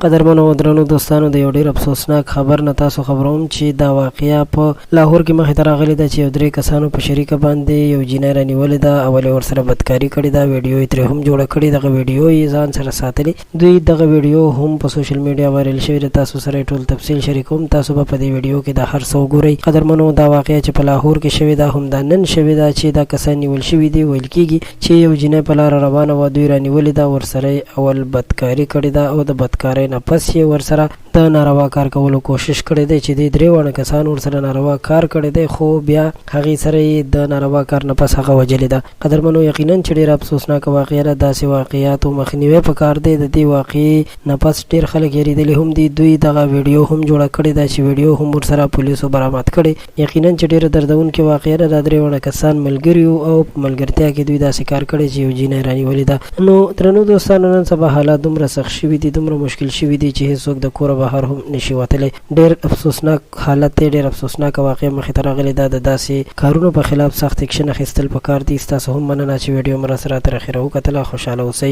قدرمنو درنو دوستانو د یو ډیر افسوسناک خبر نه تاسو خبروم چې دا واقعیا په لاهور کې مخې ته راغلی ده چې یو درې کسانو په شریکه باندې یو جینۍ رانیولې ده او ورسره بدکاري کړې ده. ویډیو یې ترې هم جوړه کړې، دغه ویډیو یې ځان سره ساتلې. دوی دغه ویډیو هم په سوشل میډیا وایرل شوې ده. تاسو سره ټول تفصیل شریکوم، تاسو به په دې ویډیو کې د هر څه وګورئ. قدرمنو دا واقعیا چې په لاهور کې شوې ده، هم دا نن شوې ده چې دا کسان نیول شوي دي. ویل کېږي چې یو جینۍ په لاره روانه وه، دوی رانیولې ده، ورسره اول بدکاري کړې ده او د بدکارۍ نه پس یې ورسره د ناروا کار کولو کوشش کړی دی چې د درې وړه کسان ورسره ناروا کار کړی دی، خو بیا هغې سره یې د ناروا کار نه پس هغه وجلې ده. قدرمنو یقینا چې ډېره افسوسناکه واقعه ده. داسې واقعیاتو مخنیوی پکار دی. د دې واقعې نه پس ډېر خلک یېرېدلي هم دي. دوی دغه ویډیو هم جوړه کړې ده چې ویډیو هم ورسره پولیسو برآمد کړې. یقینا چې ډېره دردونکې واقعه ده. دا درې وړه کسان ملګري وو او په ملګرتیا کې دوی داسې کار کړی چې یو جینۍ رانیولې ده. نو درنو دوستانو، نن سبا حالات دومره سخت شوي دي، دومره مشکل شوي دي چې هېڅوک د کوره بهر هم نشي وتلی. ډېر افسوسناک حالت دی، ډېر افسوسناکه واقعه مخې ته راغلې ده. د داسې کارونو په خلاف سخت اکشن اخیستل پکار دي. ستاسو هم مننه چې ویډیو مو راسره تر اخره وکتله. خوشحاله اوسئ.